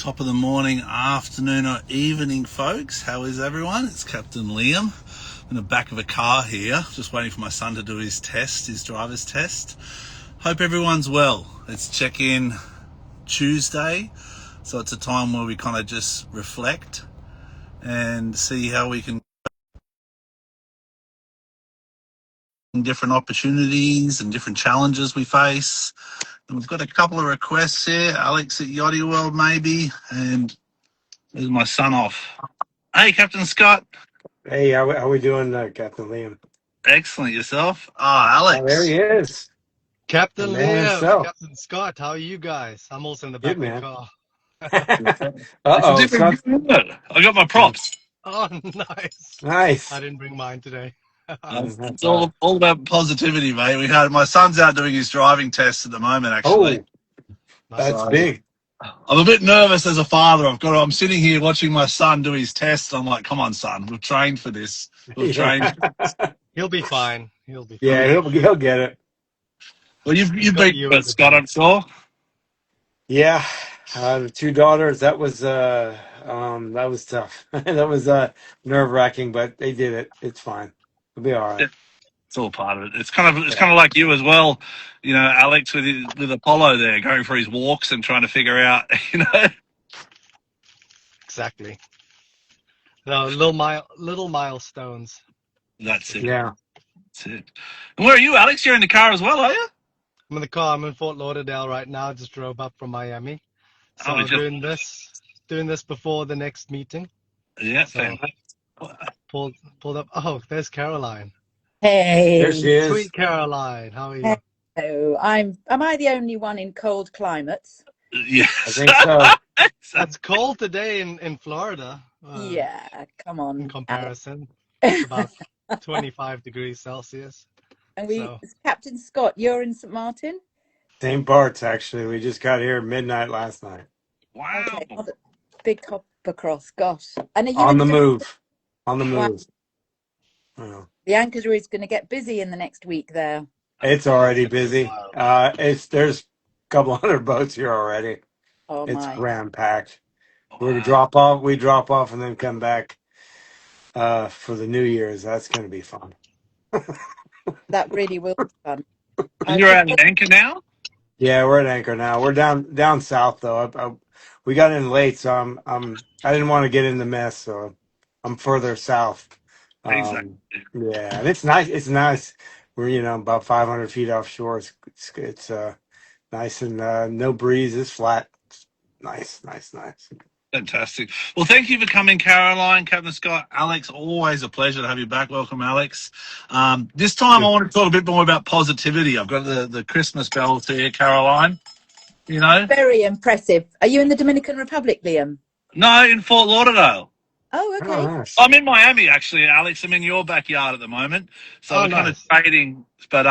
Top of the morning, afternoon or evening, folks. How is everyone? It's Captain Liam in the back of a car here, just waiting for my son to do his test, his driver's test. Hope everyone's well. It's check-in Tuesday, so it's a time where we kind of just reflect and see how we can different opportunities and different challenges we face. And we've got a couple of requests here. Alex at Yachting World, maybe, and there's my son off. Hey, Captain Scott. Hey, how we doing, Captain Liam? Excellent. Yourself? Oh, there Alex. he is, the Captain man Liam, himself. Captain Scott, how are you guys? I'm also in the Good back of the man. car. It's a Uh-oh, different Scott. view, isn't it? I got my props. Oh, nice. I Nice. didn't bring mine today. That's It's all about positivity, mate. My son's out doing his driving test at the moment, actually. Oh, that's Nice. So big. I'm a bit nervous as a father. I'm sitting here watching my son do his test. I'm like, come on, son, we've trained for this. We've trained. Yeah, He'll be fine. He'll be yeah, fine. he'll get it. Well, He's you've got been you through in it, the Scott, tank. I'm sure. Yeah, the two daughters. That was tough. That was nerve-wracking, but they did it. It's fine. It'll be all right. It's all part of it. It's Yeah. kind of like you as well, Alex with Apollo there, going for his walks and trying to figure out, Exactly. No, little milestones. That's That's for it. sure. Yeah. That's it. And where are you, Alex? You're in the car as well, are you? I'm in the car. I'm in Fort Lauderdale right now. Just drove up from Miami. Oh, we So just doing this before the next meeting. yeah, So fantastic. pulled up. Oh, there's Caroline. There she Hey, is. Sweet Caroline. How are you? hello. Am I the only one in cold climates? I Yes. think so. It's cold today in Florida, Yeah, come in on, Alex. comparison. It's about 25 degrees Celsius. And So, Captain Scott, you're in St. Martin? Same parts, actually. We just got here midnight last night. Wow. Okay, not a big hop across. Gosh. And are you On in the the move. On the Wow, move. Oh. the anchor is going to get busy in the next week there. It's oh, it's already gonna be busy. wild. There's a couple hundred boats here already. Oh It's my, ram packed. We Wow. drop off, and then come back for the New Year's. That's going to be fun. that really will be fun. And I've you're just at an anchor now? Yeah, we're at anchor now. We're down south though. We got in late, so I didn't want to get in the mess, so I'm further south. Exactly. Yeah, and it's nice. It's nice. We're about 500 feet offshore. It's nice and no breeze. It's flat. It's nice, nice, nice. Fantastic. Well, thank you for coming, Caroline, Captain Scott, Alex. Always a pleasure to have you back. Welcome, Alex. This time I want to talk a bit more about positivity. I've got the Christmas bells here, Caroline. You know? very impressive. Are you in the Dominican Republic, Liam? No, in Fort Lauderdale. Oh, Oh, okay. nice. I'm in Miami, actually, Alex. I'm in your backyard at the moment. So Oh, we're kind of nice. trading. But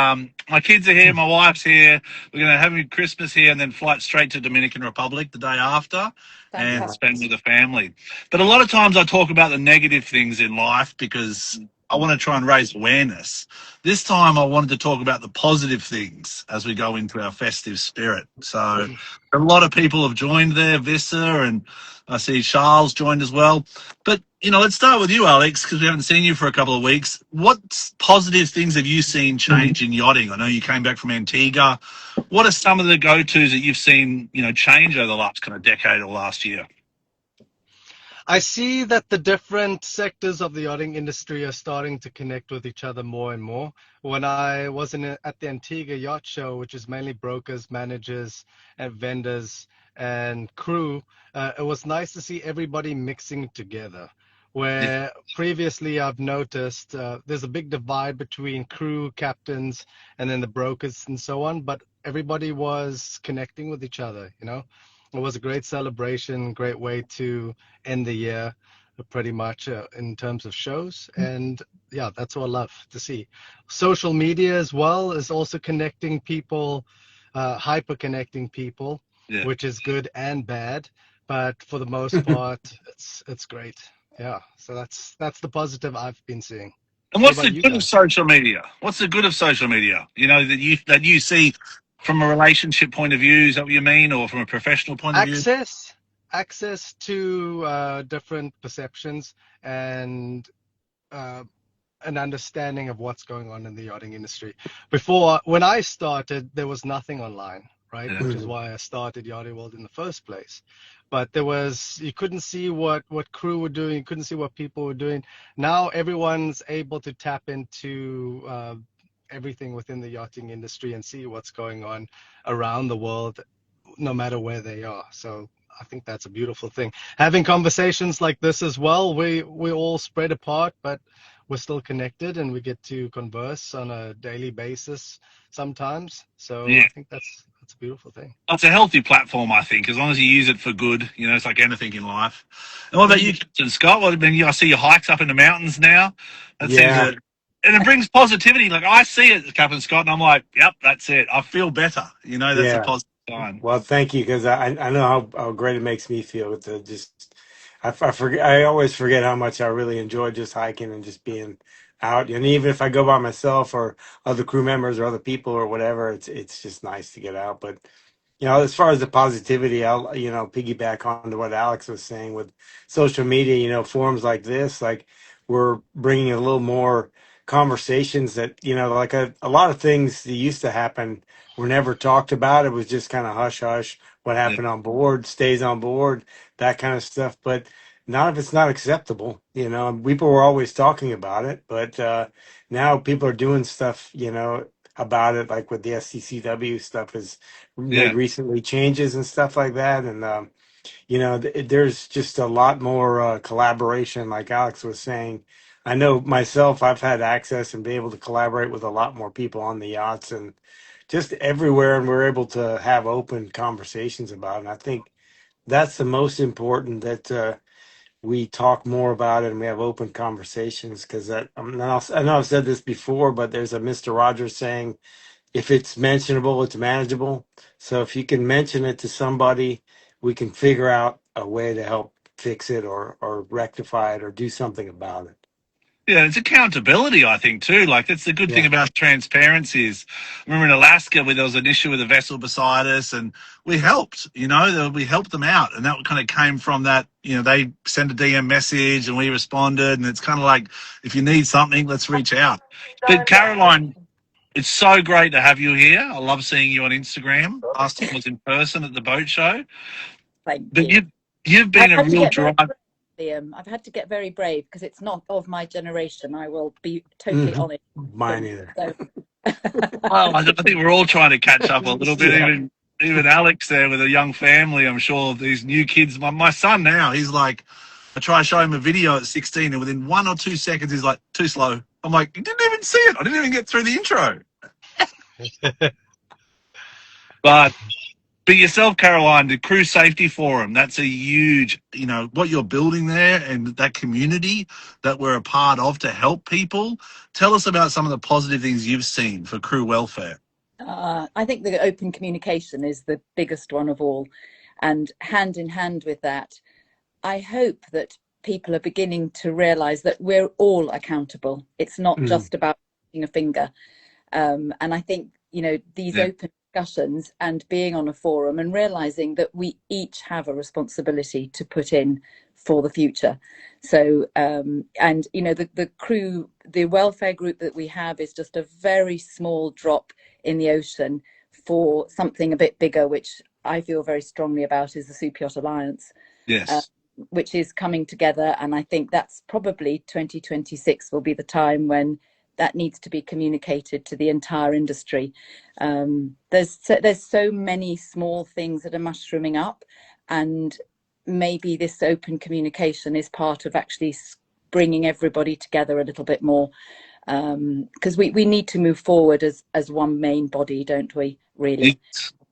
my kids are here, my wife's here. We're going to have Christmas here and then flight straight to Dominican Republic the day after and Fantastic. spend with the family. But a lot of times I talk about the negative things in life because I want to try and raise awareness. This time I wanted to talk about the positive things as we go into our festive spirit. So a lot of people have joined there, Vissa, and I see Charles joined as well. But, let's start with you, Alex, because we haven't seen you for a couple of weeks. What positive things have you seen change in yachting? I know you came back from Antigua. What are some of the go-tos that you've seen, change over the last kind of decade or last year? I see that the different sectors of the yachting industry are starting to connect with each other more and more. When I was at the Antigua Yacht Show, which is mainly brokers, managers, and vendors and crew, it was nice to see everybody mixing together. Yeah, Where previously I've noticed there's a big divide between crew, captains, and then the brokers and so on, but everybody was connecting with each other, It was a great celebration, great way to end the year, pretty much in terms of shows. And yeah, that's what I love to see. Social media as well is also connecting people, hyper connecting people, yeah. which is good and bad. But for the most part, it's great. Yeah, so that's the positive I've been seeing. And What what's the about you good of guys? social media? What's the good of social media? That you see from a relationship point of view, is that what you mean, or from a professional point of view? Access, access to different perceptions and an understanding of what's going on in the yachting industry. Before, when I started, there was nothing online, right? Yeah. Which is why I started Yachting World in the first place. But you couldn't see what crew were doing, you couldn't see what people were doing. Now everyone's able to tap into everything within the yachting industry and see what's going on around the world, no matter where they are. So I think that's a beautiful thing. Having conversations like this as well, we all spread apart, but we're still connected and we get to converse on a daily basis sometimes. So Yeah. I think that's a beautiful thing. It's a healthy platform, I think, as long as you use it for good. You know, it's like anything in life. And what about you, Captain Scott? Well, I mean, I see your hikes up in the mountains now. That seems Yeah. and it brings positivity. Like I see it, Captain Scott, and I'm like, yep, that's it. I feel better. You know, that's a Yeah. positive sign. Well, thank you, because I know how great it makes me feel to just I forget, I always forget how much I really enjoy just hiking and just being out. And even if I go by myself or other crew members or other people or whatever, it's just nice to get out. But as far as the positivity, I'll piggyback on to what Alex was saying with social media. Forums like this, like we're bringing a little more conversations that like a lot of things that used to happen were never talked about. It was just kind of hush hush. What Yeah. happened on board stays on board, that kind of stuff. But none of it's not acceptable. People were always talking about it, but now people are doing stuff. About it, like with the SCCW stuff is made Yeah. recently changes and stuff like that. And, there's just a lot more collaboration, like Alex was saying. I know myself, I've had access and be able to collaborate with a lot more people on the yachts and just everywhere. And we're able to have open conversations about it. And I think that's the most important, that we talk more about it and we have open conversations, because I know I've said this before, but there's a Mr. Rogers saying, if it's mentionable, it's manageable. So if you can mention it to somebody, we can figure out a way to help fix it or rectify it or do something about it. Yeah, it's accountability, I think, too. Like, that's the good thing Yeah. about transparency is, I remember in Alaska where there was an issue with a vessel beside us and we helped, we helped them out. And that kind of came from that, they sent a DM message and we responded. And it's kind of like, if you need something, let's reach out. But Caroline, it's so great to have you here. I love seeing you on Instagram. Last time was in person at the boat show. Thank But you. you've been I've a had to real get very drive. brave, Liam. I've had to get very brave because it's not of my generation. I will be totally honest. Mine either. So, Well, I think we're all trying to catch up a little bit. Yeah. Even Alex there with a young family. I'm sure these new kids. My son now, he's like, I try to show him a video at 16, and within 1 or 2 seconds, he's like, too slow. I'm like, you didn't even see it. I didn't even get through the intro. But yourself, Caroline, the Crew Safety Forum, that's a huge, what you're building there and that community that we're a part of to help people. Tell us about some of the positive things you've seen for crew welfare. I think the open communication is the biggest one of all. And hand in hand with that, I hope that people are beginning to realise that we're all accountable. It's not just about pointing a finger. And I think, these open discussions and being on a forum and realising that we each have a responsibility to put in for the future. So, the crew, the welfare group that we have is just a very small drop in the ocean for something a bit bigger, which I feel very strongly about, is the Super Yacht Alliance. Yes. Which is coming together. And I think that's probably 2026 will be the time when that needs to be communicated to the entire industry. There's so many small things that are mushrooming up, and maybe this open communication is part of actually bringing everybody together a little bit more, because we need to move forward as one main body, don't we, really?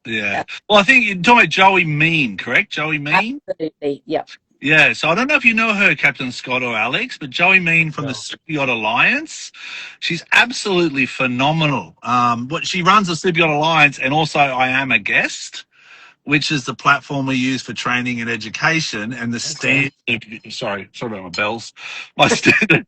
Yeah. Well, I think you're talking about Joey Mean, correct? Joey Mean? Absolutely, yeah. Yeah, so I don't know if you know her, Captain Scott or Alex, but Joey Mean from the Super Yacht Alliance, she's absolutely phenomenal. What she runs the Super Yacht Alliance, and also I Am a Guest, which is the platform we use for training and education, and the standard. Sorry about my bells. My standard,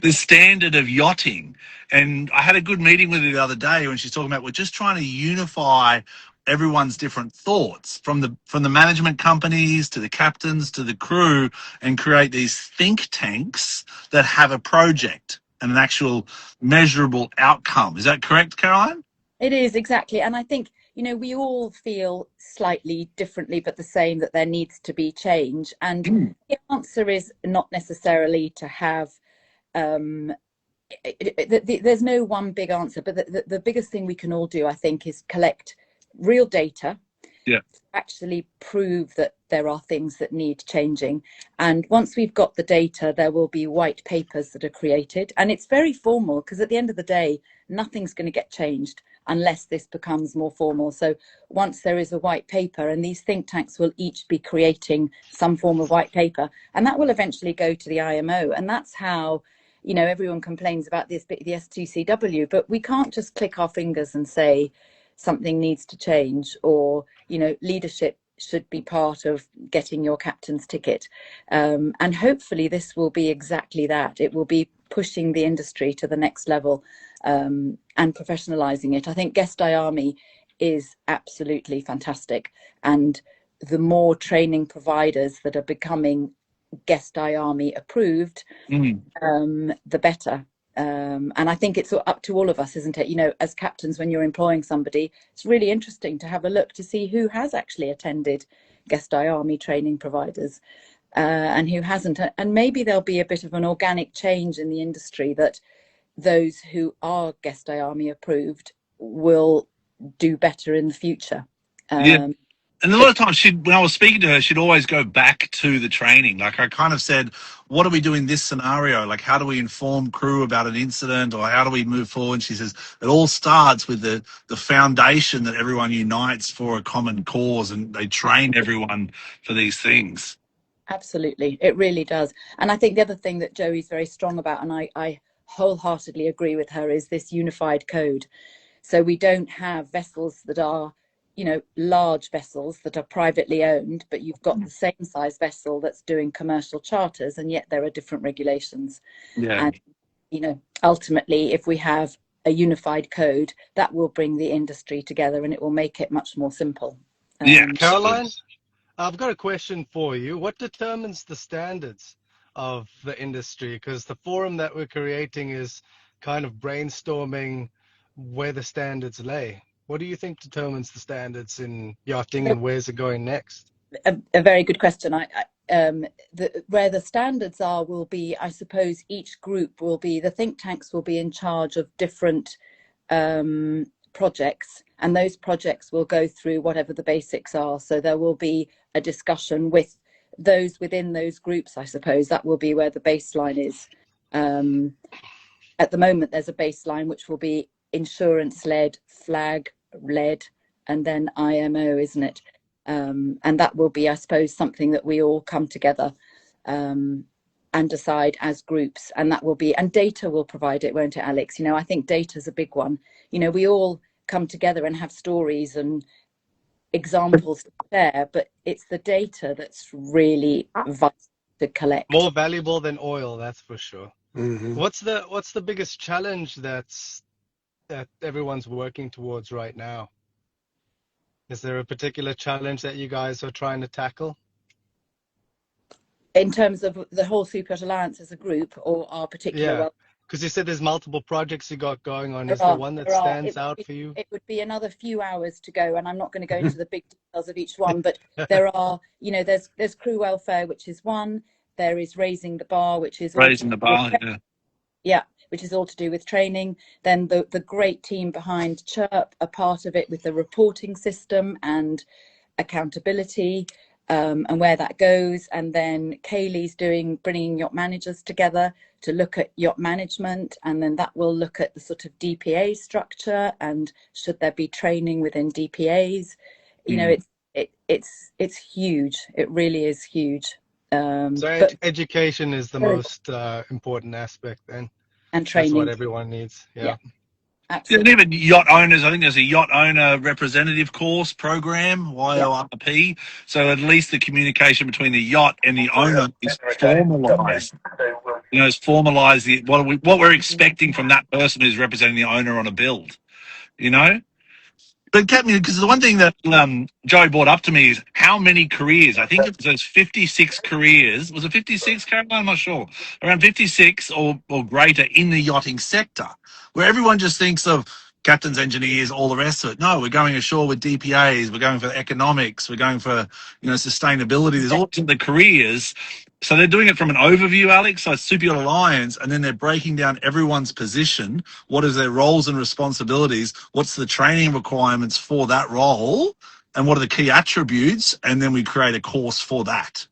the standard of yachting. And I had a good meeting with her the other day when she's talking about we're just trying to unify everyone's different thoughts from the management companies to the captains to the crew, and create these think tanks that have a project and an actual measurable outcome. Is that correct, Caroline? It is, exactly. And I think, we all feel slightly differently, but the same, that there needs to be change. And the answer is not necessarily to have, there's no one big answer, but the biggest thing we can all do, I think, is collect real data. Yeah. Actually prove that there are things that need changing. And once we've got the data, there will be white papers that are created. And it's very formal, because at the end of the day, nothing's going to get changed unless this becomes more formal. So once there is a white paper, and these think tanks will each be creating some form of white paper, and that will eventually go to the IMO. And that's how, everyone complains about this, the S2CW, but we can't just click our fingers and say something needs to change, or, leadership should be part of getting your captain's ticket. And hopefully this will be exactly that. It will be pushing the industry to the next level, and professionalizing it. I think Guest Army is absolutely fantastic. And the more training providers that are becoming Guest Army approved, the better. And I think it's up to all of us, isn't it? As captains, when you're employing somebody, it's really interesting to have a look to see who has actually attended Guest Army training providers, and who hasn't. And maybe there'll be a bit of an organic change in the industry, that those who are Guest Army approved will do better in the future. Yeah. And a lot of times, when I was speaking to her, she'd always go back to the training. Like, I kind of said, what do we do in this scenario? Like, how do we inform crew about an incident, or how do we move forward? She says it all starts with the foundation that everyone unites for a common cause, and they train everyone for these things. Absolutely. It really does. And I think the other thing that Joey's very strong about, and I wholeheartedly agree with her, is this unified code. So we don't have vessels that are, large vessels that are privately owned, but you've got the same size vessel that's doing commercial charters, and yet there are different regulations. Yeah. And, ultimately, if we have a unified code, that will bring the industry together, and it will make it much more simple. Yeah. Caroline, I've got a question for you. What determines the standards of the industry? Because the forum that we're creating is kind of brainstorming where the standards lay. What do you think determines the standards in yachting, and where's it going next? A very good question. Where the standards are will be, I suppose, each group will be, the think tanks will be in charge of different projects, and those projects will go through whatever the basics are. So there will be a discussion with those within those groups, I suppose. That will be where the baseline is. At the moment, there's a baseline which will be insurance-led, flag-led, and then IMO, isn't it? And that will be, I suppose, something that we all come together and decide as groups. And that will be, and data will provide it, won't it, Alex? I think data's a big one. We all come together and have stories and examples to share, but it's the data that's really vital to collect. More valuable than oil, that's for sure. Mm-hmm. What's the biggest challenge that everyone's working towards right now? Is there a particular challenge that you guys are trying to tackle? In terms of the whole Super Yacht Alliance as a group, or our particular? Yeah, because you said there's multiple projects you got going on. Is there one that stands out for you? It would be another few hours to go, and I'm not going to go into the big details of each one, but there are, there's crew welfare, which is one. There is raising the bar, which is Raising the bar, yeah. Yeah, which is all to do with training. Then the great team behind Chirp are part of it with the reporting system and accountability, and where that goes. And then Kaylee's bringing yacht managers together to look at yacht management, and then that will look at the sort of DPA structure, and should there be training within DPAs. It's huge. It really is huge. So education is the most important aspect then. And training. That's what everyone needs. Yeah. Absolutely. Yeah, and even yacht owners, I think there's a yacht owner representative course program, YORP. So at least the communication between the yacht and the owner is formalised. It's formalised what we're expecting from that person who's representing the owner on a build. But it kept me, because the one thing that Joey brought up to me is how many careers. I think it was 56 careers. Was it 56, Caroline? I'm not sure. Around 56 or greater in the yachting sector, where everyone just thinks of captains, engineers, all the rest of it. No, we're going ashore with DPAs. We're going for economics. We're going for, sustainability. There's all the careers. So they're doing it from an overview, Alex. So it's Super Yacht Alliance, and then they're breaking down everyone's position. What is their roles and responsibilities? What's the training requirements for that role? And what are the key attributes? And then we create a course for that.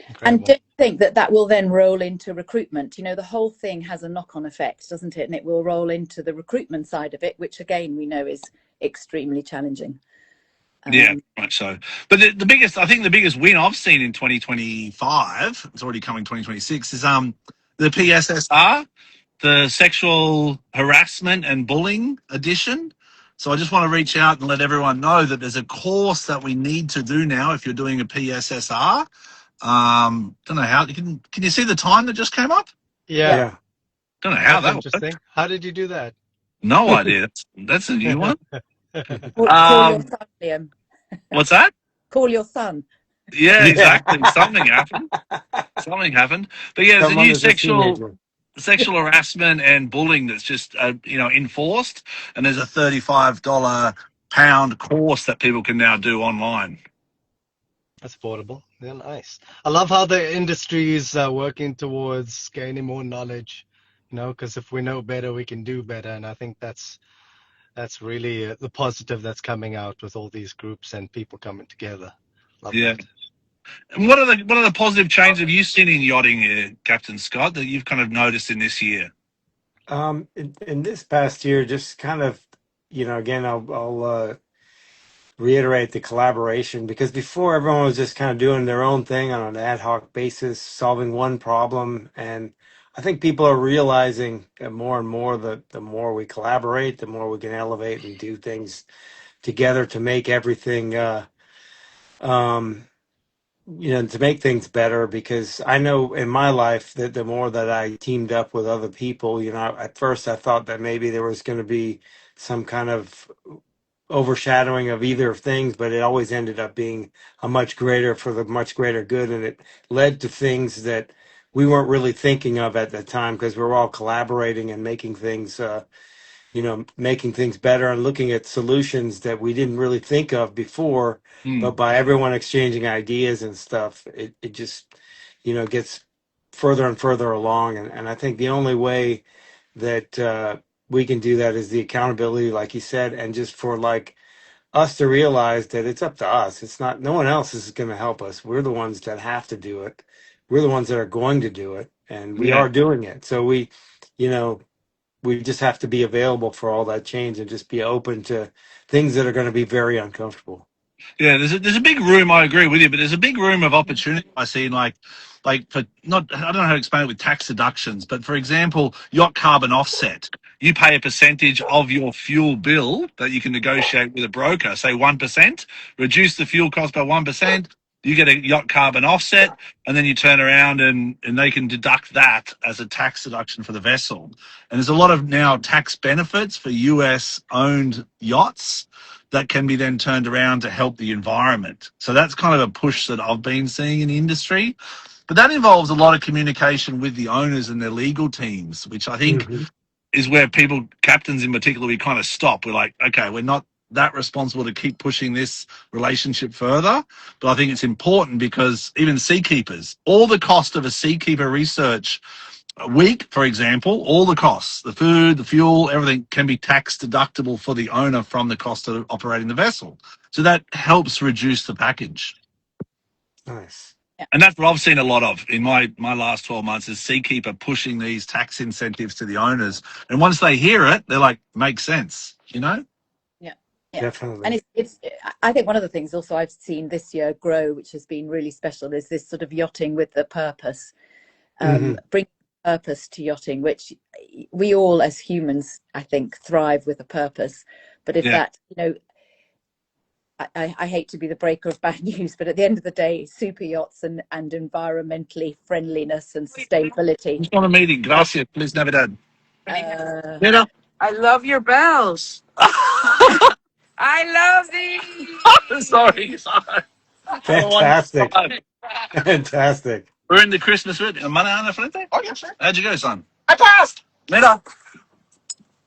Incredible. And don't think that will then roll into recruitment. The whole thing has a knock-on effect, doesn't it? And it will roll into the recruitment side of it, which again, we know is extremely challenging. Yeah, right. So, but the biggest win I've seen in 2025, it's already coming 2026, is the PSSR, the sexual harassment and bullying edition. So I just want to reach out and let everyone know that there's a course that we need to do now if you're doing a PSSR. Don't know how. Can you see the time that just came up? Yeah. Don't know how That's that interesting. worked. How did you do that? No idea. That's a new one. Call your son, Liam. What's that? Call your son. Yeah, exactly. Something happened. But yeah, there's a new sexual harassment and bullying that's just enforced, and there's a $35 course that people can now do online. That's affordable. Yeah, nice. I love how the industry is working towards gaining more knowledge, because if we know better, we can do better. And I think that's really the positive that's coming out with all these groups and people coming together. Love that. And what are the positive changes have you seen in yachting, Captain Scott, that you've kind of noticed in this year? In this past year, just kind of, again, I'll reiterate the collaboration, because before everyone was just kind of doing their own thing on an ad hoc basis, solving one problem. And I think people are realizing more and more that the more we collaborate, the more we can elevate and do things together to make everything, to make things better. Because I know in my life that the more that I teamed up with other people, at first I thought that maybe there was going to be some kind of overshadowing of either of things, but it always ended up being a much greater good, and it led to things that we weren't really thinking of at the time, because we were all collaborating and making things better and looking at solutions that we didn't really think of before. But by everyone exchanging ideas and stuff, it just gets further and further along. And I think the only way that we can do that is the accountability, like you said, and just for us to realize that it's up to us. It's not, no one else is going to help us. We're the ones that have to do it. We're the ones that are going to do it, and we are doing it. So we just have to be available for all that change and just be open to things that are going to be very uncomfortable. Yeah, there's a big room. I agree with you, but there's a big room of opportunity I see. Like for not, I don't know how to explain it with tax deductions, but for example, yacht carbon offset. You pay a percentage of your fuel bill that you can negotiate with a broker. Say 1%, reduce the fuel cost by 1%. You get a yacht carbon offset, and then you turn around and they can deduct that as a tax deduction for the vessel. And there's a lot of now tax benefits for US owned yachts that can be then turned around to help the environment. So that's kind of a push that I've been seeing in the industry. But that involves a lot of communication with the owners and their legal teams, which I think is where people, captains in particular, we kind of stop. We're like, okay, we're not that responsible to keep pushing this relationship further. But I think it's important because even seakeepers, all the cost of a seakeeper research a week, for example, all the costs, the food, the fuel, everything can be tax deductible for the owner from the cost of operating the vessel. So that helps reduce the package. Nice. And that's what I've seen a lot of in my last 12 months is Seakeeper pushing these tax incentives to the owners. And once they hear it, they're like, makes sense, Yeah. Definitely. And it's I think one of the things also I've seen this year grow, which has been really special, is this sort of yachting with the purpose. Bring purpose to yachting, which we all as humans, I think, thrive with a purpose. But if that, I hate to be the breaker of bad news, but at the end of the day, super yachts and environmentally friendliness and sustainability. It's not a meeting. Gracias. Feliz Navidad. I love your bells. I love thee. Sorry, sorry. Have a wonderful Fantastic. time. Fantastic. We're in the Christmas with Mana Ana Frente. Oh, yeah, sure. How'd you go, son? I passed. Mira.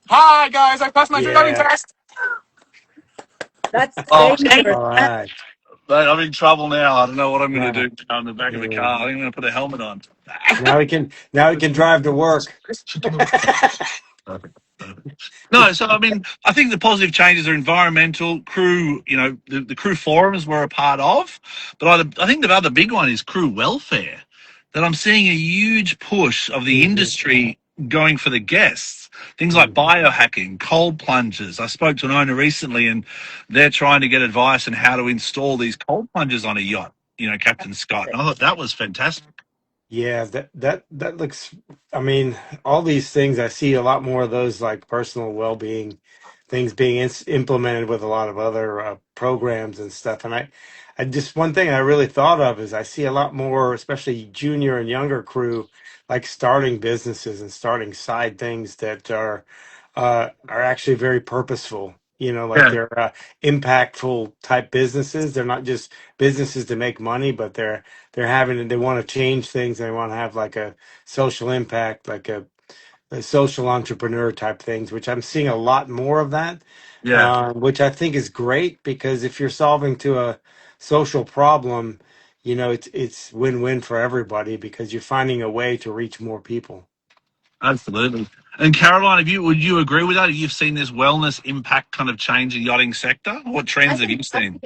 Hi, guys. I passed my driving Yeah. test. That's Oh, dangerous. All right. but I'm in trouble now. I don't know what I'm going to Now, do now in the back of the yeah. car. I think I'm going to put a helmet on. Now we can drive to work. Perfect. No, so I mean, I think the positive changes are environmental, crew. You know, the crew forums we're a part of, but I think the other big one is crew welfare. That I'm seeing a huge push of the Hmm. industry going for the guests. Things like Hmm. biohacking, cold plungers. I spoke to an owner recently, and they're trying to get advice on how to install these cold plungers on a yacht. You know, Captain Scott. And I thought that was fantastic. Yeah, that looks. I mean, all these things. I see a lot more of those like personal well-being things being implemented with a lot of other programs and stuff. And I just one thing I really thought of is I see a lot more, especially junior and younger crew, like starting businesses and starting side things that are actually very purposeful. You know, like Yeah, they're impactful type businesses. They're not just businesses to make money, but they want to change things. They want to have like a social impact, like a social entrepreneur type things, which I'm seeing a lot more of that, yeah. which I think is great because if you're solving to a social problem, you know, it's win-win for everybody because you're finding a way to reach more people. Absolutely. And Caroline, would you agree with that? You've seen this wellness impact kind of change the yachting sector. What trends have you I seen?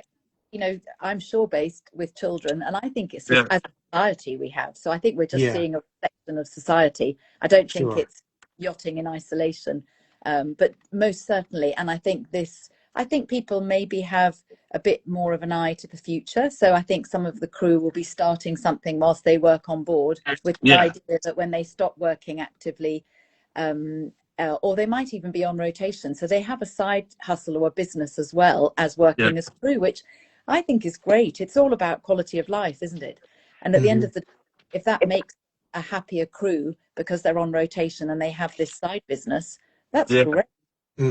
think, I'm shore based with children, and I think it's Yeah, as a society we have. So I think we're just Yeah, seeing a reflection of society. I don't think sure. it's yachting in isolation, but most certainly. And I think people maybe have a bit more of an eye to the future. So I think some of the crew will be starting something whilst they work on board with the yeah, idea that when they stop working actively, or they might even be on rotation. So they have a side hustle or a business as well as yeah, working as crew, which I think is great. It's all about quality of life, isn't it? And at the end Hmm. of the day, if that makes a happier crew because they're on rotation and they have this side business, that's yeah. great.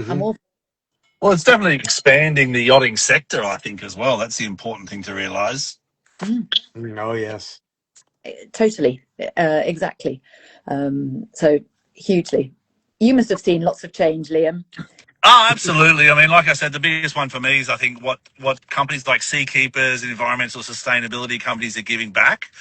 I'm Hmm. all Well, it's definitely expanding the yachting sector, I think, as well. That's the important thing to realise. mm, Oh yes. totally, exactly. So hugely. You must have seen lots of change, Liam. Oh, absolutely. I mean, like I said, the biggest one for me is I think what companies like Seakeepers and environmental sustainability companies are giving back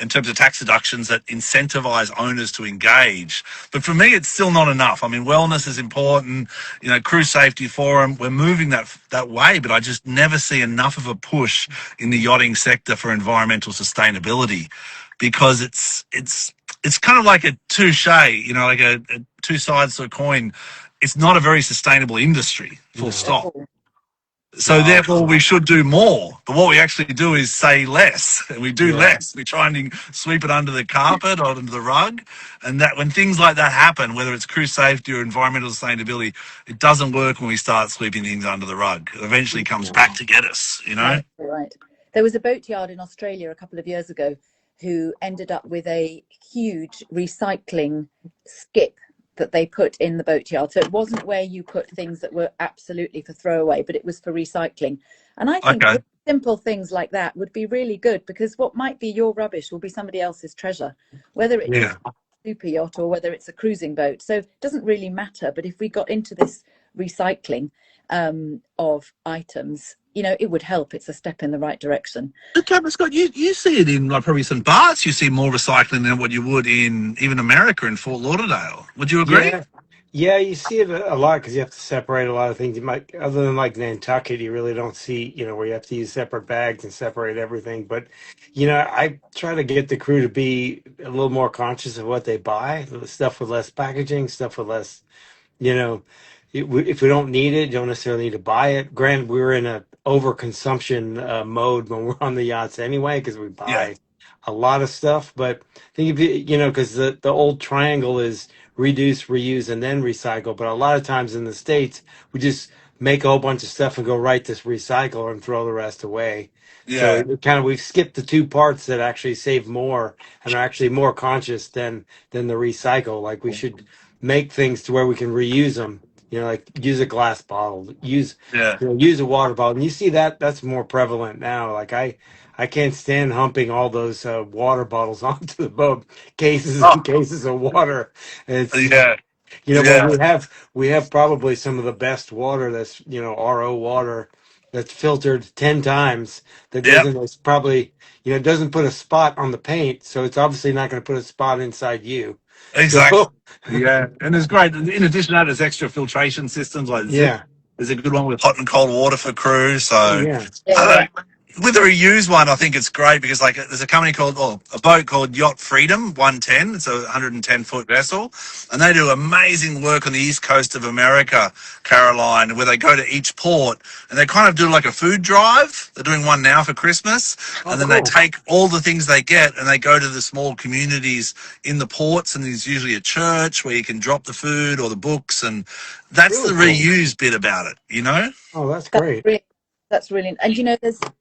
in terms of tax deductions that incentivize owners to engage. But for me, it's still not enough. I mean, wellness is important. You know, crew safety forum, we're moving that way, but I just never see enough of a push in the yachting sector for environmental sustainability because it's kind of like a touche, you know, like a two sides to a coin. It's not a very sustainable industry, full No. stop. Oh, So No. therefore we should do more. But what we actually do is say less. And we do Yeah. less. We try and sweep it under the carpet or under the rug. And that when things like that happen, whether it's crew safety or environmental sustainability, it doesn't work when we start sweeping things under the rug. It eventually comes back to get us, you know? absolutely right. There was a boat yard in Australia a couple of years ago who ended up with a huge recycling skip that they put in the boatyard. So it wasn't where you put things that were absolutely for throwaway, but it was for recycling. And I think Okay. simple things like that would be really good because what might be your rubbish will be somebody else's treasure, whether it is Yeah. a super yacht or whether it's a cruising boat. So it doesn't really matter. But if we got into this recycling of items, it would help. It's a step in the right direction. Okay, but Scott, you see it in like probably some parts. You see more recycling than what you would in even America in Fort Lauderdale. Would you agree? Yeah. Yeah, you see it a lot because you have to separate a lot of things. You might, other than like Nantucket, you really don't see, where you have to use separate bags and separate everything. But, I try to get the crew to be a little more conscious of what they buy, stuff with less packaging, stuff with less, you know, if we don't need it, you don't necessarily need to buy it. Granted, we're in a overconsumption mode when we're on the yachts anyway because we Yeah. buy a lot of stuff. But I think if because the old triangle is reduce, reuse, and then recycle. But a lot of times in the States, we just make a whole bunch of stuff and go right to recycle and throw the rest away. So Yeah. we've skipped the two parts that actually save more and are actually more conscious than the recycle. Like we should make things to where we can reuse them You know, like use a glass bottle, Yeah. use a water bottle. And you see that's more prevalent now. Like I can't stand humping all those water bottles onto the boat, cases Oh, and cases of water. It's yeah. but Yeah. we have probably some of the best water that's RO water that's filtered 10 times that Yeah. doesn't it's probably it doesn't put a spot on the paint, so it's obviously not going to put a spot inside you. Exactly. So Yeah, and it's great. In addition to that, there's extra filtration systems like Zip. yeah, There's a good one with hot and cold water for crew. So yeah. Yeah, I yeah. don't know. With the reused one, I think it's great because like there's a company called or a boat called Yacht Freedom 110. It's a 110-foot vessel, and they do amazing work on the east coast of America, Caroline, where they go to each port and they kind of do like a food drive. They're doing one now for Christmas, Oh, and then they cool. take all the things they get and they go to the small communities in the ports, and there's usually a church where you can drop the food or the books, and that's the Really cool. reuse bit about it, you know? Oh, that's That's great. really, that's really, and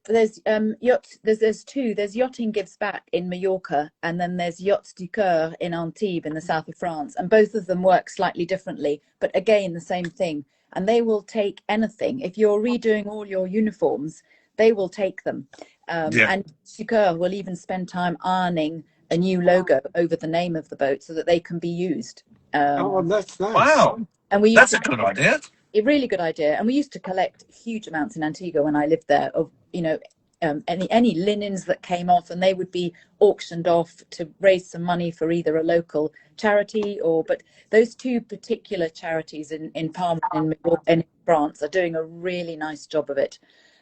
there's two. There's Yachting Gives Back in Mallorca, and then there's Yachts du Coeur in Antibes in the south of France, and both of them work slightly differently, but again the same thing. And they will take anything. If you're redoing all your uniforms, they will take them. Yeah. And du Coeur will even spend time ironing a new logo over the name of the boat so that they can be used. Oh, that's nice. Wow. And we used That's a to good idea. a really good idea. And we used to collect huge amounts in Antigua when I lived there of, any linens that came off, and they would be auctioned off to raise some money for either a local charity but those two particular charities in Palma and in France are doing a really nice job of it.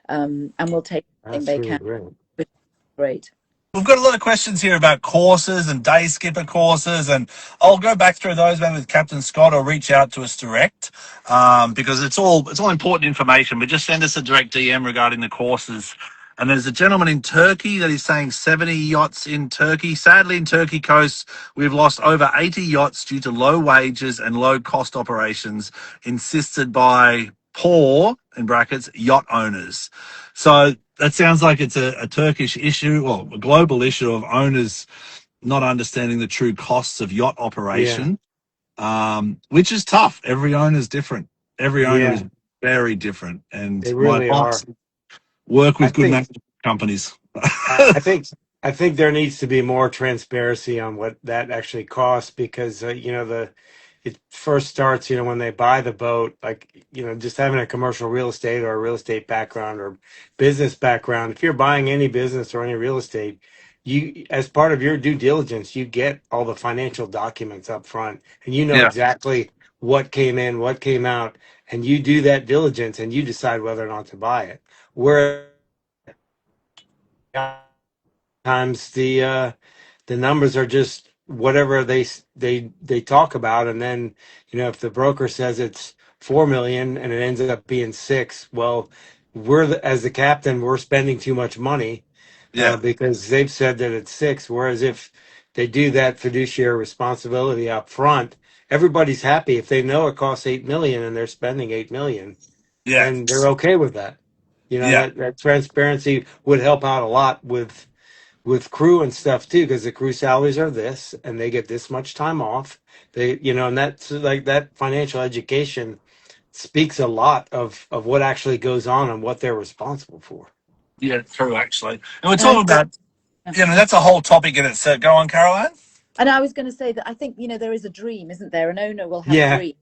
And will take everything That's they really can, great. which is great. We've got a lot of questions here about courses and day skipper courses, and I'll go back through those maybe with Captain Scott or reach out to us direct because it's all important information. But just send us a direct DM regarding the courses. And there's a gentleman in Turkey that is saying 70 yachts in Turkey. Sadly, in Turkey coast, we've lost over 80 yachts due to low wages and low cost operations insisted by poor, in brackets, yacht owners. So that sounds like it's a Turkish issue or a global issue of owners not understanding the true costs of yacht Yeah, operation, which is tough. Every owner is different. Every owner is yeah, very different. And they my really advice, are. work I with good think management companies. I think there needs to be more transparency on what that actually costs because it first starts when they buy the boat, like just having a commercial real estate or a real estate background or business background. If you're buying any business or any real estate, you as part of your due diligence, you get all the financial documents up front, and you know Yeah. exactly what came in, what came out, and you do that diligence and you decide whether or not to buy it. Where times the numbers are just whatever they talk about, and then if the broker says it's 4 million and it ends up being six, well, as the captain, we're spending too much money Yeah. because they've said that it's six. Whereas if they do that fiduciary responsibility up front, everybody's happy. If they know it costs 8 million and they're spending 8 million, Yeah. then they're okay with that. Yeah. That transparency would help out a lot with crew and stuff too, because the crew salaries are this and they get this much time off. And that's like that financial education speaks a lot of what actually goes on and what they're responsible for. Yeah. True, actually. And we're And I talking about, that's a whole topic in itself. Go on, Caroline. and I was going to say that I think there is a dream, isn't there? An owner will have a Yeah. dream.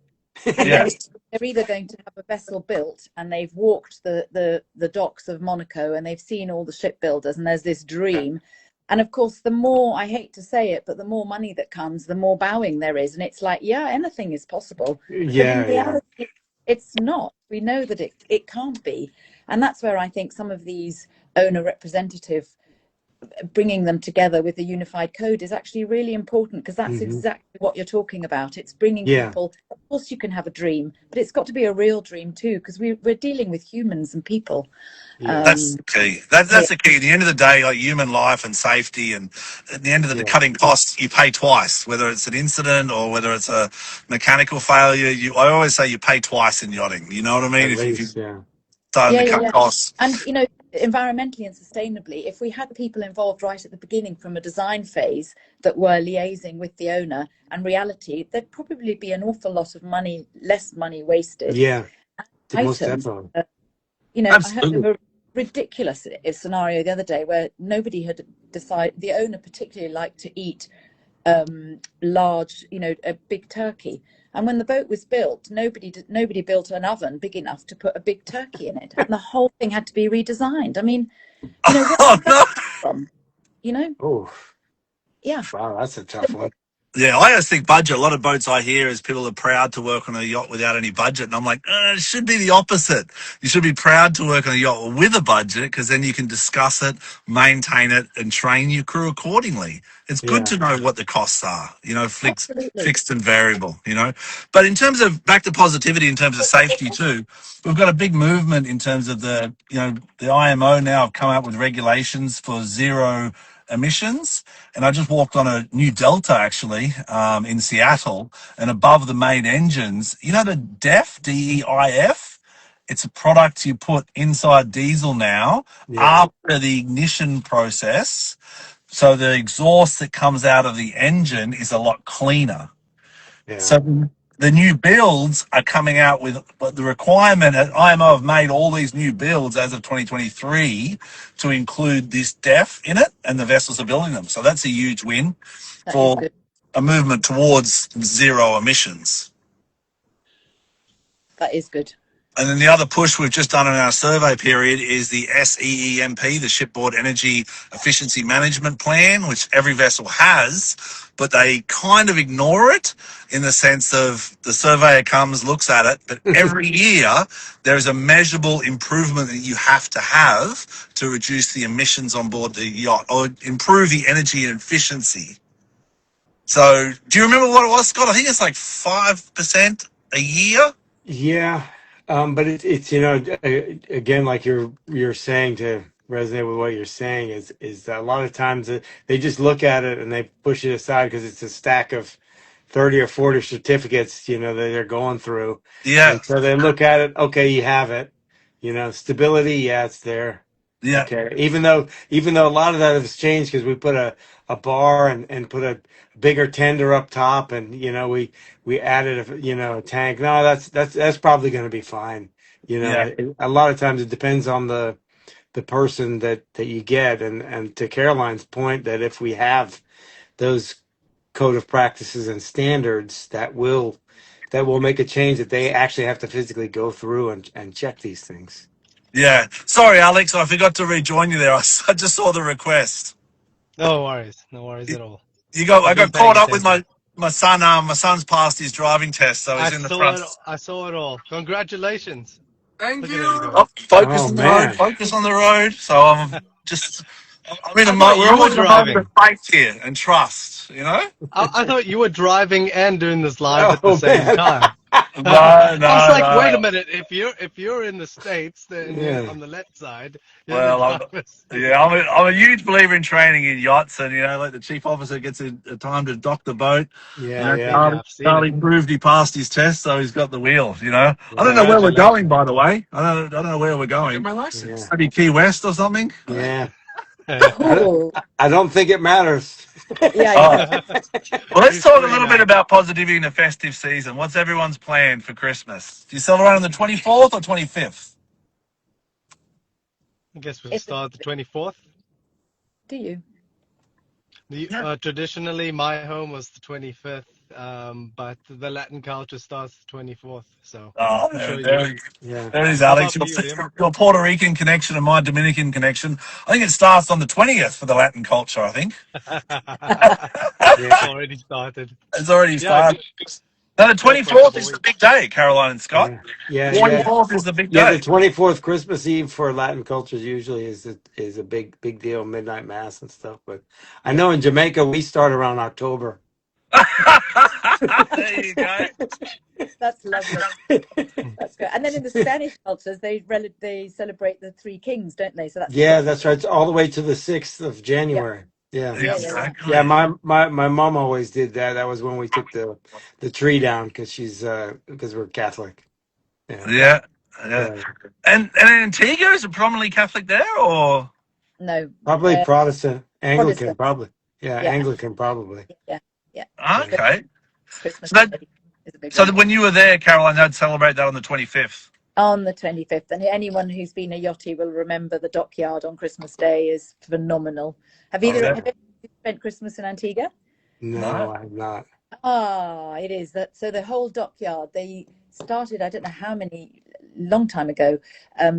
And Yeah. they're either going to have a vessel built and they've walked the docks of Monaco and they've seen all the shipbuilders and there's this dream. And of course, the more, I hate to say it, but the more money that comes, the more bowing there is. And it's like, yeah, anything is possible. But in Yeah, reality, it's not. We know that it can't be. And that's where I think some of these owner representative bringing them together with a unified code is actually really important, because that's exactly what you're talking about. It's bringing yeah, people. Of course you can have a dream, but it's got to be a real dream too, because we're dealing with humans and people. yeah, That's the key. That's the key. At the end of the day, like human life and safety, and at the end of the yeah. cutting costs, you pay twice, whether it's an incident or whether it's a mechanical failure. I always say you pay twice in yachting. You know what I mean? At If you least, yeah. starting Yeah, to yeah, cut yeah. costs. And environmentally and sustainably, if we had people involved right at the beginning from a design phase that were liaising with the owner and reality, there'd probably be an awful lot of money, less money wasted. Yeah, most Items, definitely. I heard of a ridiculous scenario the other day where nobody had decided, the owner particularly liked to eat large, a big turkey. And when the boat was built, nobody built an oven big enough to put a big turkey in it, and the whole thing had to be redesigned. I mean, where Oh did that no! come from? Oh, Yeah. wow, that's a tough one. Yeah, I always think budget. A lot of boats I hear is people are proud to work on a yacht without any budget. And I'm like, it should be the opposite. You should be proud to work on a yacht with a budget because then you can discuss it, maintain it, and train your crew accordingly. It's good Yeah. to know what the costs are, Absolutely. fixed and variable. But in terms of back to positivity, in terms of safety too, we've got a big movement in terms of the IMO now have come out with regulations for zero emissions. And I just walked on a new Delta actually in Seattle, and above the main engines, the DEF, DEIF, it's a product you put inside diesel now Yeah. after the ignition process. So the exhaust that comes out of the engine is a lot cleaner. Yeah. So the new builds are coming out with the requirement at IMO have made all these new builds as of 2023 to include this DEF in it, and the vessels are building them. So that's a huge win That is for good. a movement towards zero emissions. That is good. And then the other push we've just done in our survey period is the SEEMP, the Shipboard Energy Efficiency Management Plan, which every vessel has, but they kind of ignore it in the sense of the surveyor comes, looks at it, but every year there is a measurable improvement that you have to reduce the emissions on board the yacht or improve the energy efficiency. So do you remember what it was, Scott? I think it's like 5% a year. Yeah, but it's again, like you're saying, to resonate with what you're saying is that a lot of times they just look at it and they push it aside because it's a stack of 30 or 40 certificates that they're going through, Yeah, and so they look at it. Okay, you have it. Stability, yeah, it's there. yeah, Okay, even though a lot of that has changed because we put a bar and put a bigger tender up top, and we added a tank. No, that's probably going to be fine. yeah. A lot of times it depends on the person that you get, and to Caroline's point, that if we have those code of practices and standards, that will make a change, that they actually have to physically go through and check these things. Yeah. Sorry, Alex, I forgot to rejoin you there. I just saw the request. No worries at all. I I've been got caught paying up with attention. my son. My son's passed his driving test, so he's in the front. I saw it all. Congratulations. Thank Look you. at him go. Oh, focus Oh on the road. man, Focus on the road. So I'm just. I'm in a I thought moment. We're you were always in a moment of driving. faith here and trust. I thought you were driving and doing this live at the oh same man, time. No, I was like, no, wait a no. minute. If you're in the States, then you're yeah. on the left side. You're in Well, the driver's. I'm a huge believer in training in yachts, and like the chief officer gets a time to dock the boat. Yeah, yeah. Yeah, I've seen Charlie it. proved he passed his test, so he's got the wheel. I don't know Yeah, where we're going, Congratulations. by the way. I don't know where we're Get going. my yeah, license. Maybe Key West or something. yeah. Oh, I don't think it matters. yeah. Oh, well, let's He's talk a free little bit now. about positivity in the festive season. What's everyone's plan for Christmas? Do you celebrate on the 24th or 25th? I guess we'll It's, start the 24th. do you? Traditionally, my home was the 25th, but the Latin culture starts the 24th. So Oh, I'm sure Yeah. there it is, How Alex. about for you, Liam? Your Puerto Rican connection and my Dominican connection. I think it starts on the 20th for the Latin culture, I think. It's Yeah. already started. It's already Yeah, started. No, the go for a 24th couple is the weeks. big day, Caroline and Scott. Yeah. The Yeah. 24th is the big Yeah. The day. 24th, Christmas Eve for Latin cultures, usually is a big deal, midnight mass and stuff. But I know in Jamaica we start around October. There you go. That's lovely. That's good. And then in the Spanish cultures, they celebrate the Three Kings, don't they? So that's Yeah, that's right. It's all the way to the 6th of yeah, January. Yeah. yeah. Exactly. Yeah, my mom always did that. That was when we took the tree down because we're Catholic. Yeah. Yeah. Yeah. Right. And Antigua, is it prominently Catholic there, or? No, Probably Protestant, Anglican, Protestant. probably. Yeah, Yeah, Anglican, probably. yeah, yeah. Yeah. Okay. Christmas So that, Day is a big so one. that when you were there, Caroline, they'd celebrate that on the 25th. On the 25th, and anyone who's been a yachty will remember the dockyard on Christmas Day is phenomenal. Have Oh, either yeah. have you spent Christmas in Antigua? No, No. I have not. Ah, it is that. So the whole dockyard, they started, I don't know how many, long time ago,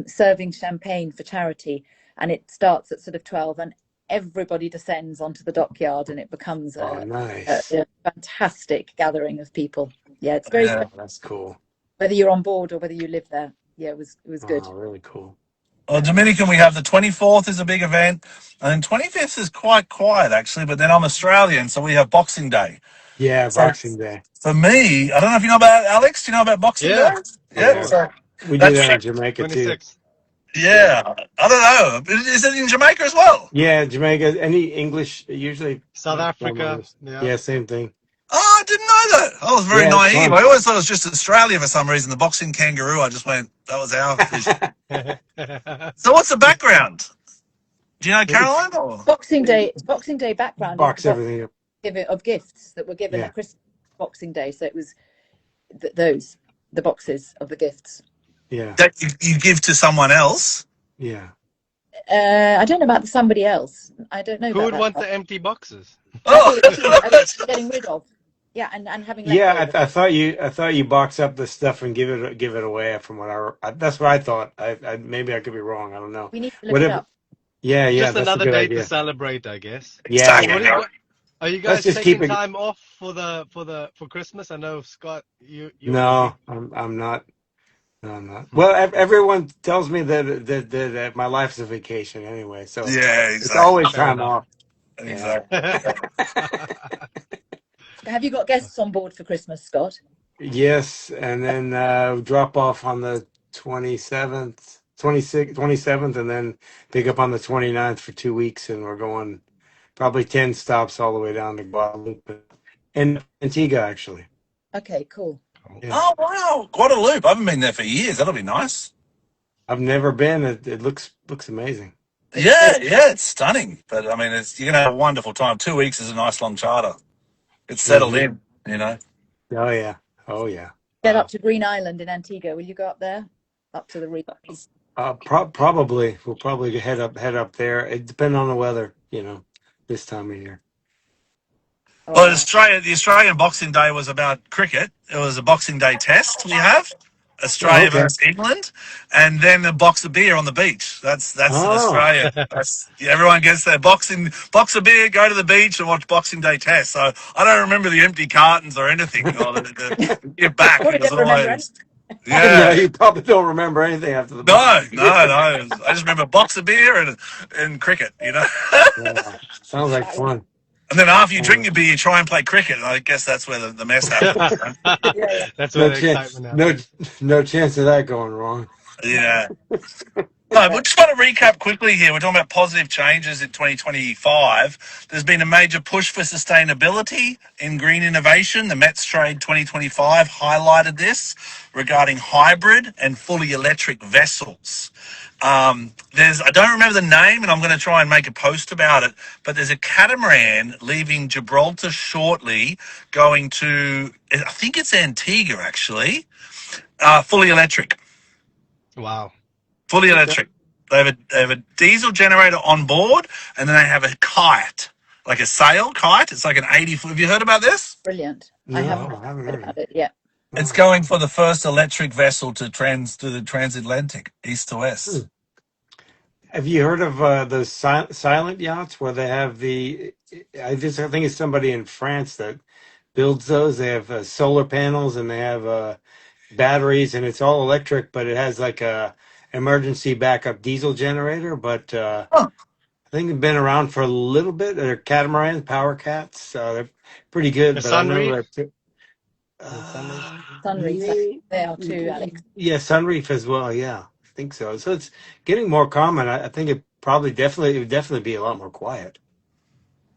serving champagne for charity, and it starts at sort of 12, and everybody descends onto the dockyard, and it becomes Oh, a nice. fantastic gathering of people. Yeah, it's very Yeah. special, That's cool. whether you're on board or whether you live there. Yeah, it was good. Oh, really cool. Well, Dominican, we have the 24th is a big event, and then 25th is quite quiet, actually, but then I'm Australian, so we have Boxing Day. Yeah, So Boxing Day. for me, I don't know if you know about Alex. Do you know about Boxing Yeah, Day? of Yeah. Yeah. course. So We do that's that in Jamaica too. 26th. yeah. I don't know. Is it in Jamaica as well? Yeah, Jamaica. Any English usually. South Africa. Yeah. Yeah, same thing. Oh, I didn't know that. I was very Yeah, it's naive. fun. I always thought it was just Australia for some reason. The boxing kangaroo. I just went, that was our vision. So what's the background? Do you know Caroline? Or? Boxing Day background is the Box everything up. of gifts that were given Yeah. at Christmas Boxing Day. So it was the boxes of the gifts. Yeah. That you give to someone else? Yeah. I don't know about somebody else. I don't know Who about would that want part. the empty boxes? Oh, Getting rid of. Yeah, and having Yeah, leftovers. I thought you box up the stuff and give it away. From what that's what I thought. I maybe I could be wrong. I don't know. We need to look it Whatever. up. Yeah, Just that's a another good day to idea. celebrate, I guess. Yeah, exactly. yeah. Are you Let's guys just taking keep it. time off for Christmas? I know Scott, you're No, working. I'm not. No, I'm not. Well, everyone tells me that my life's a vacation anyway, so Yeah, it's exactly. always Fair time enough. off. Yeah. Exactly. Have you got guests on board for Christmas, Scott? Yes, and then drop off on the 27th, 26th, 27th, and then pick up on the 29th for 2 weeks, and we're going probably 10 stops all the way down to Guadalupe and Antigua, actually. Okay, cool. Yeah. Oh, wow. Guadalupe. I haven't been there for years. That'll be nice. I've never been. It looks amazing. Yeah, yeah, it's stunning. But I mean, you're gonna have a wonderful time. 2 weeks is a nice long charter. It's settled Mhm. in, you know. Oh yeah. Oh yeah. Get Wow. up to Green Island in Antigua. Will you go up there? Up to the reefs? Probably we'll probably head up there. It depends on the weather, this time of year. Well, Oh, the Australian Boxing Day was about cricket. It was a Boxing Day test we have, Oh, Australia okay. versus England, and then a box of beer on the beach. That's an Oh, Australian. Everyone gets their box of beer, go to the beach and watch Boxing Day test. So I don't remember the empty cartons or anything. Or the get back. probably It was don't remember always no, yeah. you probably don't remember anything after the No, box. no. I just remember box of beer and cricket. Yeah, sounds like fun. And then after you drink your beer, you try and play cricket. And I guess that's where the mess happens. Yeah. That's No where the chance. excitement happens. No chance of that going wrong. Yeah. No, we just want to recap quickly here. We're talking about positive changes in 2025. There's been a major push for sustainability in green innovation. The Mets Trade 2025 highlighted this regarding hybrid and fully electric vessels. I don't remember the name, and I'm going to try and make a post about it, but there's a catamaran leaving Gibraltar shortly, going to, I think it's Antigua actually, fully electric. Wow. Fully electric. They have a diesel generator on board, and then they have a kite, like a sail kite. It's like an 80-foot. Have you heard about this? Brilliant. No, I I haven't haven't heard heard about of it. it yet. It's going for the first electric vessel to the transatlantic, east to west. Have you heard of those silent yachts where they have I think it's somebody in France that builds those. They have solar panels and they have batteries, and it's all electric, but it has like a emergency backup diesel generator. But Huh. I think they've been around for a little bit. They're catamarans, power cats. They're pretty good. The But I know Sunreef? that. Sunreef, they are too, Alex. Yeah, Sunreef as well. Yeah, I think so. So it's getting more common. I think it would definitely be a lot more quiet.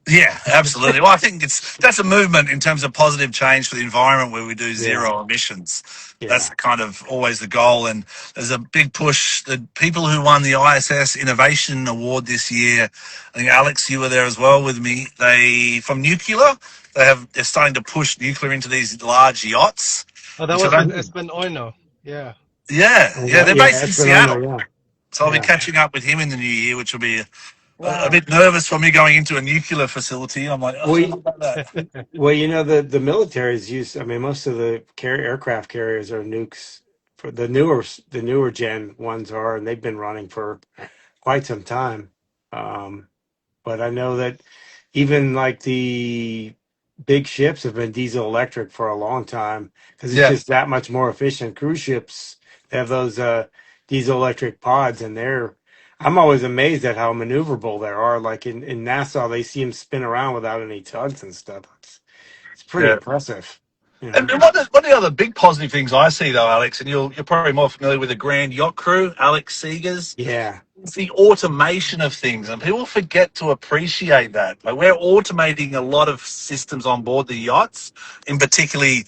Yeah, absolutely. Well, I think that's a movement in terms of positive change for the environment where we do Yeah, zero emissions. That's yeah. kind of always the goal. And there's a big push. The people who won the ISS Innovation Award this year, I think Alex, you were there as well with me. They from nuclear. They're starting to push nuclear into these large yachts, Oh, that which I was with don't. Espen Oino. Yeah. Yeah, they're Yeah, based in Seattle. Espinola, yeah, So I'll be yeah. catching up with him in the new year, which will be a Wow. bit nervous for me going into a nuclear facility. I'm like, Well, oh, about that. well, the military's use. I mean, most of the aircraft carriers are nukes. For the newer gen ones are, and they've been running for quite some time. Um, but I know that even like the big ships have been diesel electric for a long time because it's Yeah. just that much more efficient. Cruise ships have those diesel electric pods, and I'm always amazed at how maneuverable they are. Like in Nassau, they see them spin around without any tugs and stuff. It's pretty Yeah. impressive, you And know. one of the other big positive things I see, though, Alex, and you're probably more familiar with the Grand Yacht Crew, Alex Seegers, Yeah, it's the automation of things, and people forget to appreciate that. Like we're automating a lot of systems on board the yachts, in particularly,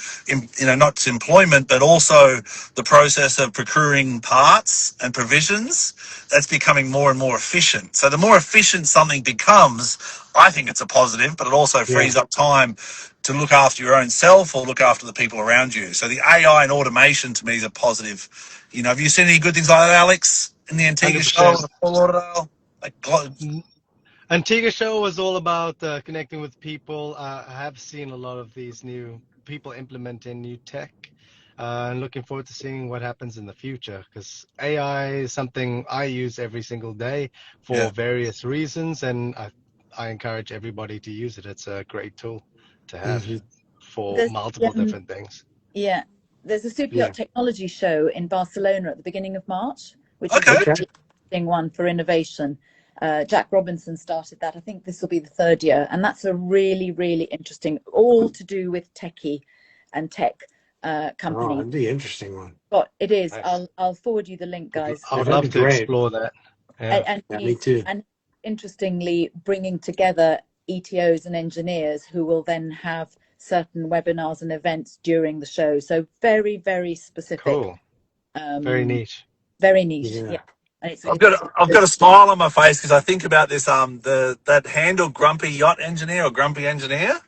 not just employment, but also the process of procuring parts and provisions. That's becoming more and more efficient. So the more efficient something becomes, I think it's a positive, but it also yeah. frees up time to look after your own self or look after the people around you. So the AI and automation to me is a positive. Have you seen any good things like that, Alex, in the Antigua show 100%. or the Fort Lauderdale? Antigua show was all about connecting with people. I have seen a lot of these new people implementing new tech, and looking forward to seeing what happens in the future. Because AI is something I use every single day Yeah, for various reasons, and I encourage everybody to use it. It's a great tool to have Hmm. for There's multiple um, different things. yeah, there's a super Yeah. yacht technology show in Barcelona at the beginning of March, which is a okay. Okay. really interesting one for innovation. Jack Robinson started that. I think this will be the third year, and that's a really, really interesting, all to do with techie and tech Oh, companies. that'd be an interesting one. But it is. Nice. I'll forward you the link, guys. I Yeah, would that'd be love to great. explore that. Yeah. And Yeah, me too. interestingly bringing together ETOs and engineers who will then have certain webinars and events during the show. So very, very specific, Cool. Very niche. very niche. Yeah. Yeah, and it's I've got a smile on my face because I think about this that handle grumpy yacht engineer or grumpy engineer.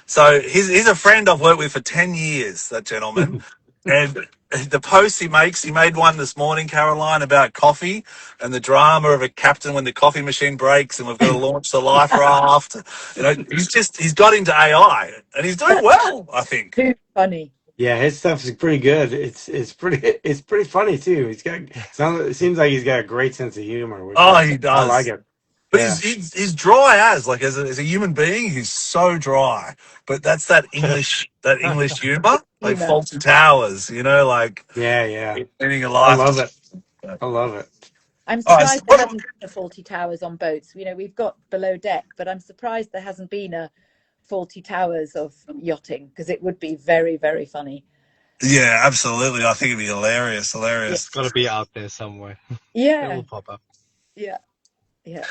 So he's a friend I've worked with for 10 years, that gentleman. And the posts he made one this morning, Caroline, about coffee and the drama of a captain when the coffee machine breaks and we've got to launch the life raft. He's got into AI and he's doing well, I think. too funny. Yeah, his stuff is pretty good. It's pretty funny too. It seems like he's got a great sense of humor, which Oh, he I like does. it. But Yeah. he's dry as like as a human being, he's so dry. But that's that English humor, like Humor. Faulty Towers, like Yeah, yeah. meaning a I life. love it. I love it. I'm All right, so surprised there hasn't been a faulty towers on boats. We've got below deck, but I'm surprised there hasn't been a faulty towers of yachting because it would be very, very funny. yeah, absolutely. I think it'd be hilarious, Yeah, It's got to be out there somewhere. It yeah, will pop up. yeah, yeah.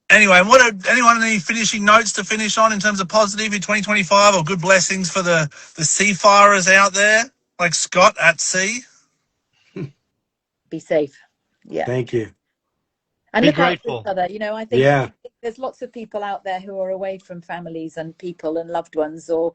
Anyway, anyone any finishing notes to finish on in terms of positive in 2025 or good blessings for the seafarers out there, like Scott at sea? Be safe. Yeah. Thank you. And Be look out for each grateful. other. I think Yeah. there's lots of people out there who are away from families and people and loved ones, or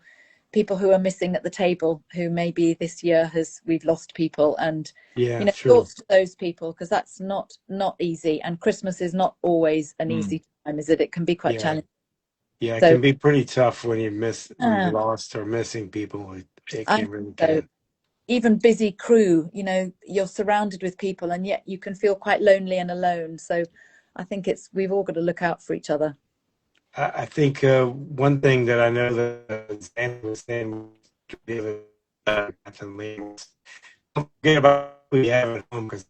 people who are missing at the table, who maybe this year we've lost people, and Yeah, true. thoughts to those people, because that's not easy, and Christmas is not always an easy time, is it? It can be quite Yeah. challenging. Yeah, it So can be pretty tough when you lost or missing people. It I can really so can. even busy crew, you're surrounded with people, and yet you can feel quite lonely and alone. So I think we've all got to look out for each other. I think one thing that I know that Stan was saying, Captain Lee, was don't forget about who you have at home because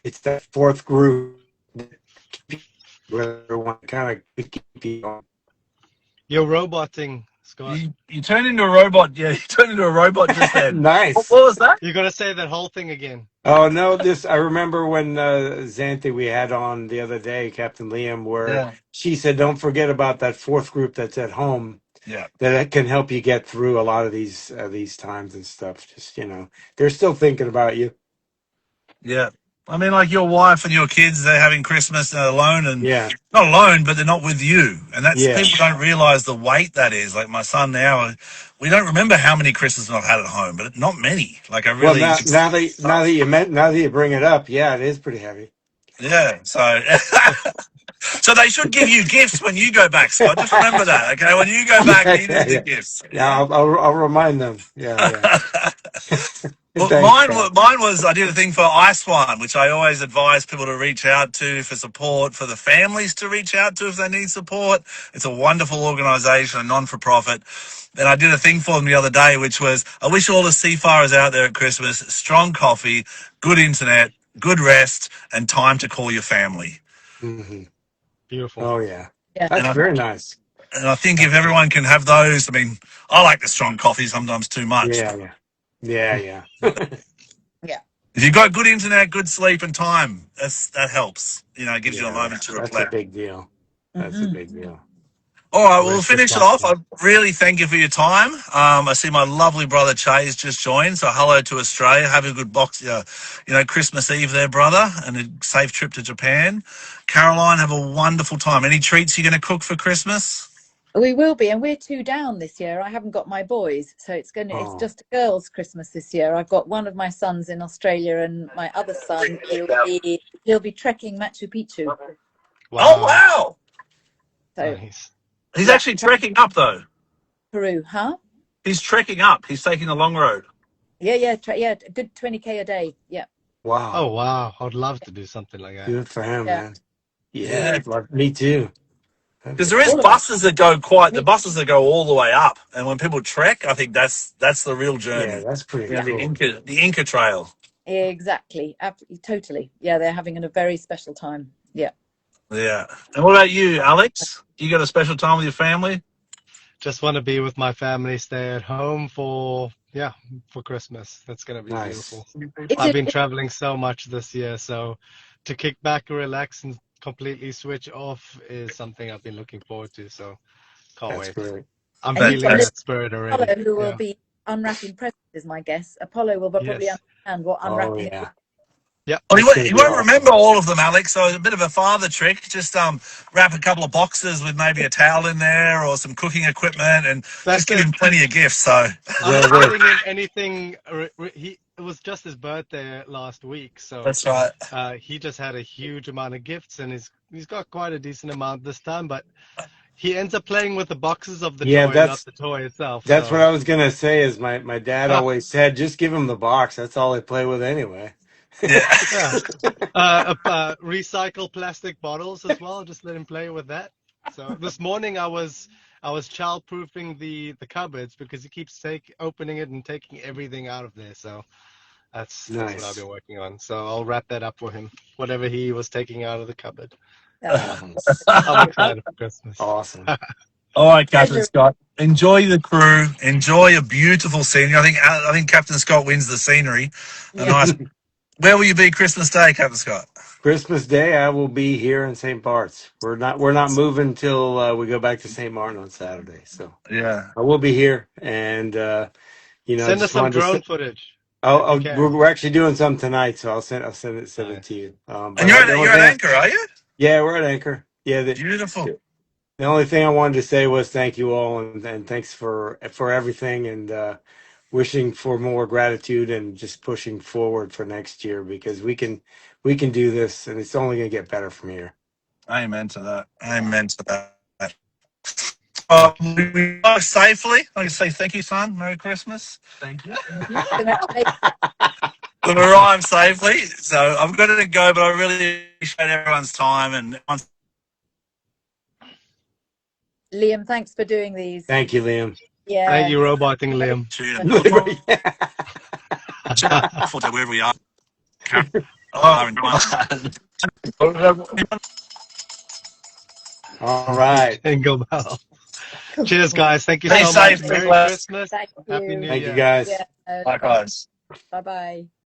it's that fourth group that where one kind of keep you going. You're roboting Scott. You turned into a robot. Yeah, you turned into a robot just then. Nice. What was that? You're gonna say that whole thing again. Oh no, this I remember when Xanthi we had on the other day, Captain Liam, where Yeah. she said, "Don't forget about that fourth group that's at home Yeah. that can help you get through a lot of these times and stuff." Just they're still thinking about you. Yeah. I mean, like your wife and your kids, they're having Christmas alone and Yeah, not alone, but they're not with you. And that's yeah. people don't realize the weight that is. Like my son now, we don't remember how many Christmases I've had at home, but not many. Like I Well, really, now that you bring it up, yeah, it is pretty heavy. yeah. So, so they should give you gifts when you go back, Scott. Just remember that, okay? When you go back, Yeah, you yeah, need the yeah. gifts. Yeah, I'll remind them. Yeah. Well, Thanks, Pat. mine was I did a thing for Ice One, which I always advise people to reach out to for support, for the families to reach out to if they need support. It's a wonderful organisation, a non-for-profit. And I did a thing for them the other day, which was I wish all the seafarers out there at Christmas strong coffee, good internet, good rest, and time to call your family. Hmm. Beautiful. Oh yeah, Yeah. that's very nice. And I think if everyone can have those, I mean, I like the strong coffee sometimes too much. Yeah. Yeah. If you've got good internet, good sleep, and time, that helps. It gives you a Yeah, moment to that's a reflect. big deal. That's a Mhm. big deal. All right, we'll Rest finish it off. I reflecting. really thank you for your time. I see my lovely brother Chase just joined, so hello to Australia. Have a good Christmas Eve there, brother, and a safe trip to Japan. Caroline, have a wonderful time. Any treats you're going to cook for Christmas? We will be, and we're 2 down this year. I haven't got my boys, so it's Oh, just a girls' Christmas this year. I've got one of my sons in Australia, and my other son he'll be trekking Machu Picchu. Oh, Wow. wow. So Nice. He's yeah, actually trekking up, though. Peru, huh? He's trekking up. He's taking the long road. Yeah, a good 20K a day. Yeah. wow. Oh wow. I'd love to do something like that. Good for him, Yeah. man. Yeah. Yeah, me too. Because there is All of us. buses that go all the way up, and when people trek, I think that's the real Yeah, journey. that's pretty Yeah, cool. the Inca Trail. Exactly. Totally. Yeah, they're having a very special time. Yeah. Yeah. And what about you, Alex? You got a special time with your family? Just want to be with my family, stay at home for Christmas. That's gonna be Nice. beautiful. Is I've it been traveling so much this year, so to kick back, relax, and completely switch off is something I've been looking forward to. So can't That's wait. great. I'm and feeling Fantastic. that spirit Apollo already. who will Yeah. be unwrapping presents, is my guess. Apollo will probably Yes. understand what Oh unwrapping is. yeah, Yep. Well, that's gonna he be won't awesome. remember all of them, Alex. So it's a bit of a father trick. Just wrap a couple of boxes with maybe a towel in there or some cooking equipment, and That's just give it. him plenty of gifts. So I'm Well, not there- getting him anything. It was just his birthday last week, so that's right. he just had a huge amount of gifts, and he's got quite a decent amount this time. But he ends up playing with the boxes of the Yeah, toy, that's- not the toy itself. That's so. what I was gonna say. Is my dad always said, just give him the box. That's all they play with anyway. Yeah. Yeah. Recycle plastic bottles as well. Just let him play with that. So this morning I was child-proofing the cupboards because he keeps opening it and taking everything out of there. So that's what Nice. I've been working on. So I'll wrap that up for him. Whatever he was taking out of the cupboard. I'm excited for Christmas. Awesome. All right, Captain Scott. Enjoy the crew. Enjoy a beautiful scenery. I think Captain Scott wins the scenery. A nice. Where will you be Christmas Day, Captain Scott? Christmas Day, I will be here in St. Bart's. We're not moving till we go back to St. Martin on Saturday. So Yeah. I will be here, and Send just us some wanted to drone footage. we're actually doing some tonight, so I'll send it to you. But And you're the only at thing- Anchor, are you? Yeah, we're at Anchor. Yeah, Beautiful. the only thing I wanted to say was thank you all, and thanks for everything, and wishing for more gratitude and just pushing forward for next year, because we can do this, and it's only going to get better from here. Amen to that. Amen to that. We go safely. I can say thank you, son. Merry Christmas. Thank you. We've arrived safely. So I've got to go, but I really appreciate everyone's time and Liam, thanks for doing these. Thank you, Liam. Yeah. Thank you, roboting Liam. wherever we are. All right. Jingle bell. Cheers, guys. Thank you Be so safe, much. be Merry blessed. Christmas. Thank Happy you. New Thank you, Year. guys. Yeah. Likewise. Bye bye.